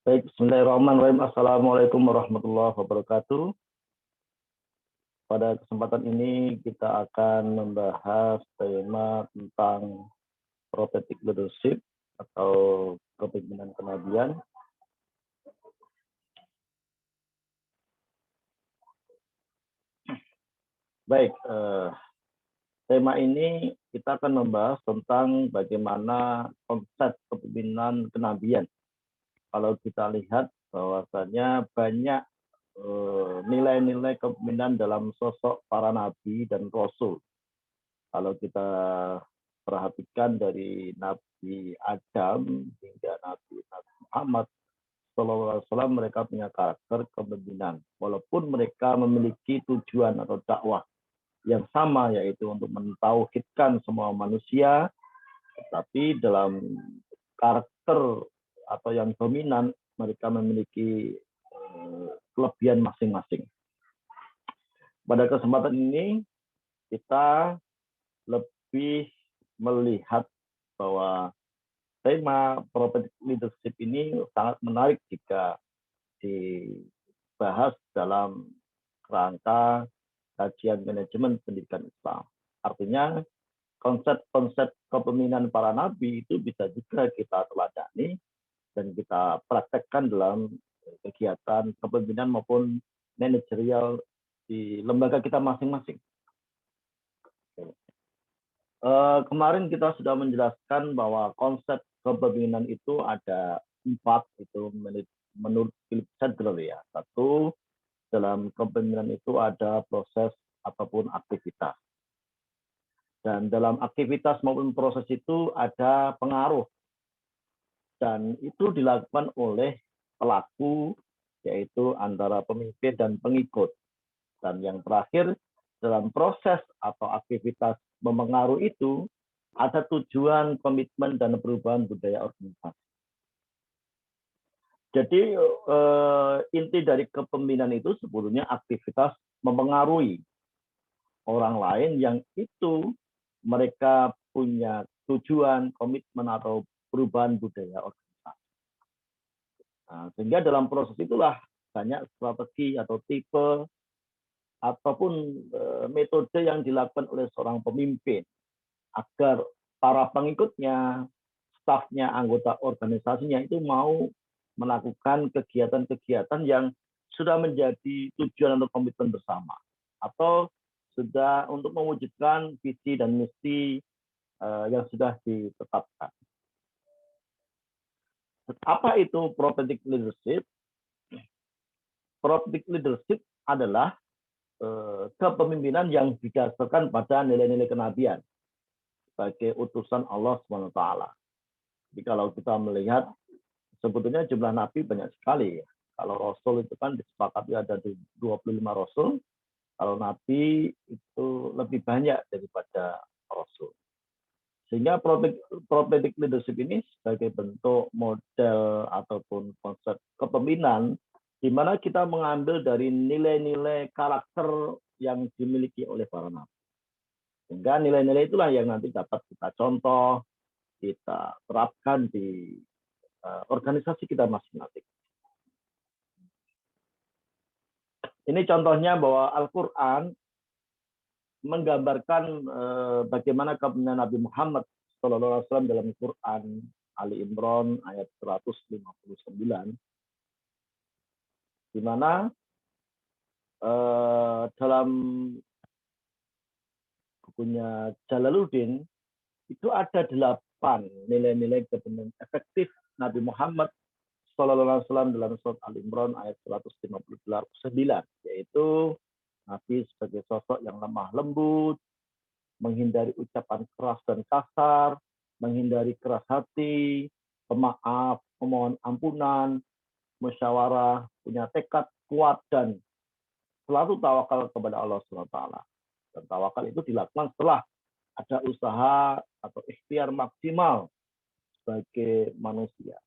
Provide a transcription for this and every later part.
Baik, bismillahirrahmanirrahim. Assalamualaikum warahmatullahi wabarakatuh. Pada kesempatan ini kita akan membahas tema tentang prophetic leadership atau kepemimpinan kenabian. Baik, tema ini kita akan membahas tentang bagaimana konsep kepemimpinan kenabian. Kalau kita lihat bahwasanya banyak nilai-nilai kepemimpinan dalam sosok para nabi dan rasul. Kalau kita perhatikan dari Nabi Adam hingga Nabi Muhammad SAW, mereka punya karakter kepemimpinan. Walaupun mereka memiliki tujuan atau dakwah yang sama, yaitu untuk mentauhidkan semua manusia, tetapi dalam karakter atau yang dominan mereka memiliki kelebihan masing-masing. Pada kesempatan ini kita lebih melihat bahwa tema prophetic leadership ini sangat menarik jika dibahas dalam kerangka kajian manajemen pendidikan Islam. Artinya konsep-konsep kepemimpinan para nabi itu bisa juga kita teladani dan kita praktekkan dalam kegiatan kepemimpinan maupun manajerial di lembaga kita masing-masing. Kemarin kita sudah menjelaskan bahwa konsep kepemimpinan itu ada 4, itu menurut Philip Sadler ya. 1, dalam kepemimpinan itu ada proses ataupun aktivitas. Dan dalam aktivitas maupun proses itu ada pengaruh. Dan itu dilakukan oleh pelaku, yaitu antara pemimpin dan pengikut. Dan yang terakhir, dalam proses atau aktivitas memengaruhi itu, ada tujuan, komitmen, dan perubahan budaya organisasi. Jadi inti dari kepemimpinan itu sebetulnya aktivitas memengaruhi orang lain yang itu mereka punya tujuan, komitmen, atau perubahan budaya organisasi. Nah, sehingga dalam proses itulah banyak strategi atau tipe ataupun metode yang dilakukan oleh seorang pemimpin agar para pengikutnya, stafnya, anggota organisasinya itu mau melakukan kegiatan-kegiatan yang sudah menjadi tujuan atau komitmen bersama, atau sudah untuk mewujudkan visi dan misi yang sudah ditetapkan. Apa itu prophetic leadership? Prophetic leadership adalah kepemimpinan yang didasarkan pada nilai-nilai kenabian sebagai utusan Allah SWT. Jadi kalau kita melihat sebetulnya jumlah nabi banyak sekali. Kalau rasul itu kan disepakati ada 25 rasul, kalau nabi itu lebih banyak daripada rasul. Sehingga prophetic leadership ini sebagai bentuk model ataupun konsep kepemimpinan di mana kita mengambil dari nilai-nilai karakter yang dimiliki oleh para nabi. Sehingga nilai-nilai itulah yang nanti dapat kita contoh, kita terapkan di organisasi kita masing-masing. Ini contohnya bahwa Al-Quran menggambarkan bagaimana kepemimpinan Nabi Muhammad SAW dalam Quran Ali Imran ayat 159, di mana dalam bukunya Jalaluddin itu ada 8 nilai-nilai kepemimpinan efektif Nabi Muhammad SAW dalam surat Al Imran ayat 159, yaitu Nabi sebagai sosok yang lemah lembut, menghindari ucapan keras dan kasar, menghindari keras hati, pemaaf, memohon ampunan, musyawarah, punya tekad kuat, dan selalu tawakal kepada Allah SWT. Dan tawakal itu dilakukan setelah ada usaha atau ikhtiar maksimal sebagai manusia.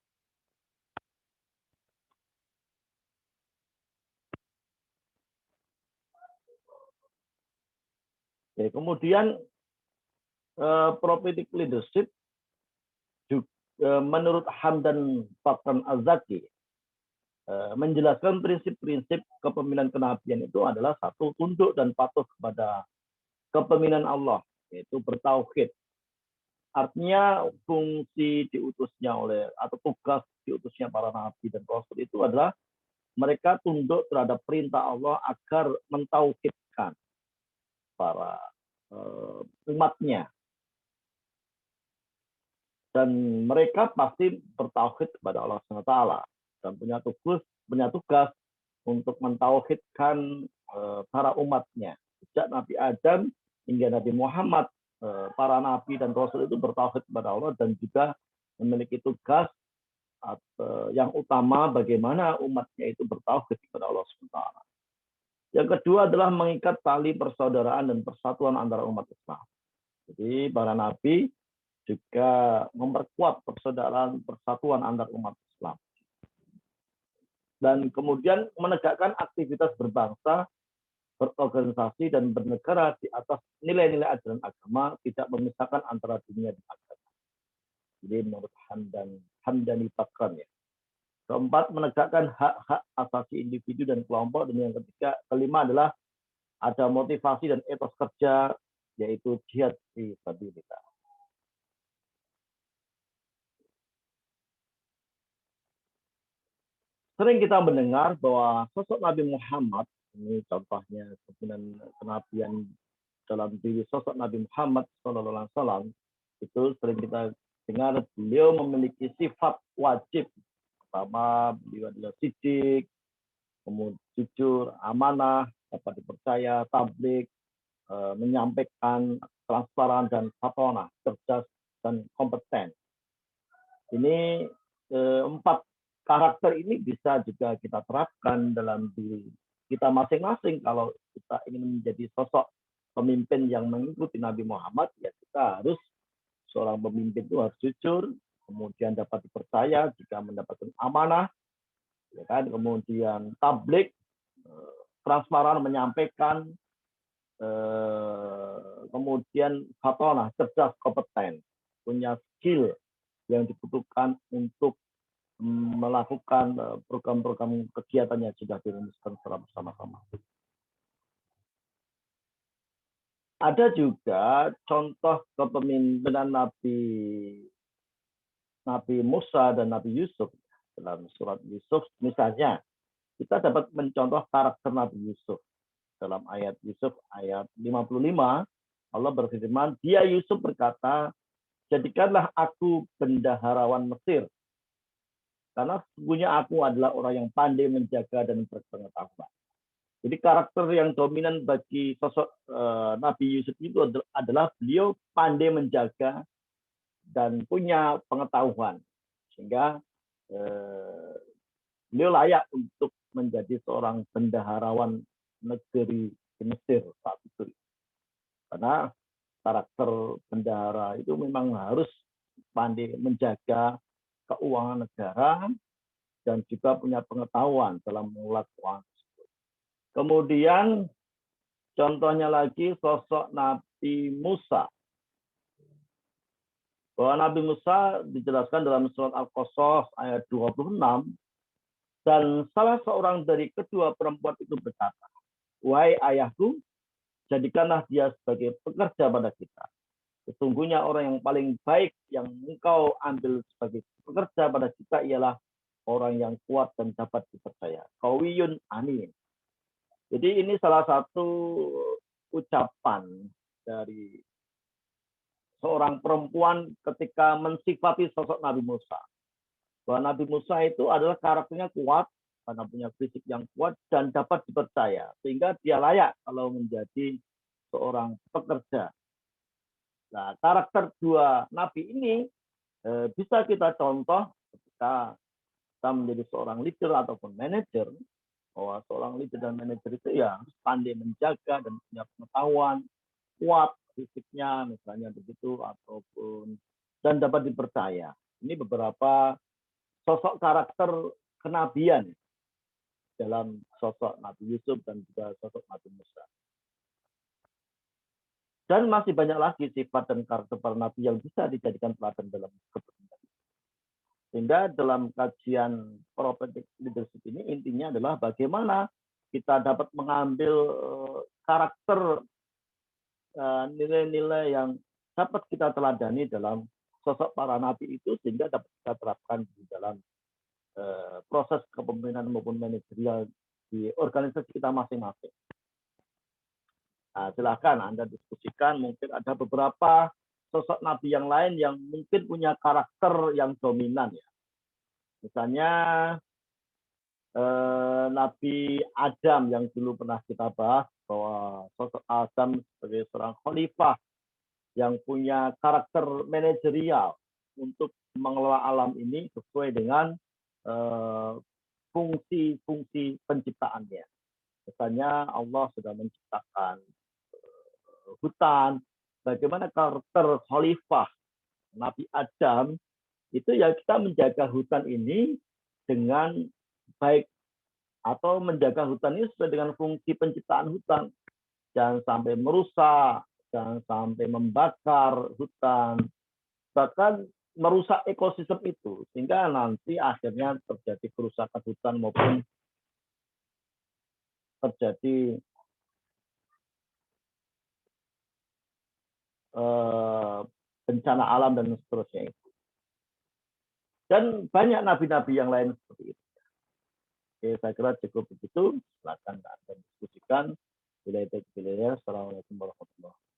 Ya, kemudian prophetic leadership juga, menurut Hamdan Patran Az-Zaki, menjelaskan prinsip-prinsip kepemimpinan kenabian itu adalah satu, tunduk dan patuh kepada kepemimpinan Allah, yaitu bertauhid. Artinya fungsi diutusnya oleh atau tugas diutusnya para nabi dan rasul itu adalah mereka tunduk terhadap perintah Allah agar mentauhidkan para umatnya, dan mereka pasti bertauhid kepada Allah SWT dan punya tugas untuk mentauhidkan para umatnya. Sejak Nabi Adam hingga Nabi Muhammad, para nabi dan rasul itu bertauhid kepada Allah dan juga memiliki tugas yang utama bagaimana umatnya itu bertauhid kepada Allah SWT. Yang kedua adalah mengikat tali persaudaraan dan persatuan antara umat Islam. Jadi para nabi juga memperkuat persaudaraan persatuan antar umat Islam. Dan kemudian menegakkan aktivitas berbangsa, berorganisasi, dan bernegara di atas nilai-nilai ajaran agama, tidak memisahkan antara dunia dan akhirat. Jadi menurut Hamdani Bakran ya. Keempat, menegakkan hak-hak asasi individu dan kelompok. Dan yang kelima adalah ada motivasi dan etos kerja, yaitu jihad fi sabilillah. Sering kita mendengar bahwa sosok Nabi Muhammad, ini contohnya kenabian dalam diri sosok Nabi Muhammad SAW, itu sering kita dengar beliau memiliki sifat wajib. Pertama, beliau adalah sidik, kemudian jujur, amanah, dapat dipercaya, tablik, menyampaikan, transparan, dan fatonah, cerdas, dan kompeten. Ini 4 karakter ini bisa juga kita terapkan dalam diri kita masing-masing. Kalau kita ingin menjadi sosok pemimpin yang mengikuti Nabi Muhammad, ya kita harus, seorang pemimpin itu harus jujur, kemudian dapat dipercaya jika mendapatkan amanah, ya kan? Kemudian tablik, transparan, menyampaikan, kemudian fatonah, cerdas, kompeten, punya skill yang dibutuhkan untuk melakukan program-program kegiatan yang sudah dirumuskan secara bersama-sama. Ada juga contoh kepemimpinan Nabi Musa dan Nabi Yusuf dalam surat Yusuf. Misalnya, kita dapat mencontoh karakter Nabi Yusuf. Dalam ayat Yusuf ayat 55, Allah berfirman, dia Yusuf berkata, jadikanlah aku bendaharawan Mesir, karena sesungguhnya aku adalah orang yang pandai menjaga dan berpengetahuan. Jadi karakter yang dominan bagi sosok Nabi Yusuf itu adalah beliau pandai menjaga dan punya pengetahuan, sehingga beliau layak untuk menjadi seorang bendaharawan negeri Mesir saat itu. Karena karakter bendahara itu memang harus pandai menjaga keuangan negara dan juga punya pengetahuan dalam mengelola keuangan. Kemudian contohnya lagi sosok Nabi Musa. Bahwa Nabi Musa dijelaskan dalam surat Al-Qasas ayat 26, dan salah seorang dari kedua perempuan itu berkata, wahai ayahku, jadikanlah dia sebagai pekerja pada kita. Sesungguhnya orang yang paling baik yang engkau ambil sebagai pekerja pada kita ialah orang yang kuat dan dapat dipercaya. Qawiyun amin. Jadi ini salah satu ucapan dari seorang perempuan ketika mensifati sosok Nabi Musa. Bahwa Nabi Musa itu adalah karakternya kuat, karena punya fisik yang kuat dan dapat dipercaya. Sehingga dia layak kalau menjadi seorang pekerja. Nah, karakter dua nabi ini bisa kita contoh ketika kita menjadi seorang leader ataupun manajer, bahwa seorang leader dan manajer itu ya harus pandai menjaga dan punya pengetahuan, kuat fisiknya misalnya begitu, ataupun dan dapat dipercaya. Ini beberapa sosok karakter kenabian dalam sosok Nabi Yusuf dan juga sosok Nabi Musa. Dan masih banyak lagi sifat dan karakter para nabi yang bisa dijadikan teladan dalam kepemimpinan. Sehingga dalam kajian prophetic leadership ini intinya adalah bagaimana kita dapat mengambil karakter nilai-nilai yang dapat kita teladani dalam sosok para nabi itu sehingga dapat kita terapkan di dalam proses kepemimpinan maupun manajerial di organisasi kita masing-masing. Nah, silakan Anda diskusikan, mungkin ada beberapa sosok nabi yang lain yang mungkin punya karakter yang dominan ya. Misalnya Nabi Adam yang dulu pernah kita bahas bahwa sosok Adam sebagai seorang khalifah yang punya karakter manajerial untuk mengelola alam ini sesuai dengan fungsi-fungsi penciptaannya. Misalnya Allah sudah menciptakan hutan, bagaimana karakter khalifah Nabi Adam itu ya kita menjaga hutan ini dengan baik atau menjaga hutan ini sesuai dengan fungsi penciptaan hutan. Jangan sampai merusak, jangan sampai membakar hutan, bahkan merusak ekosistem itu sehingga nanti akhirnya terjadi kerusakan hutan maupun terjadi bencana alam dan seterusnya itu. Dan banyak nabi-nabi yang lain seperti itu. Oke, saya kira cukup begitu. Silakan Anda diskusikan. Assalamualaikum warahmatullahi wabarakatuh.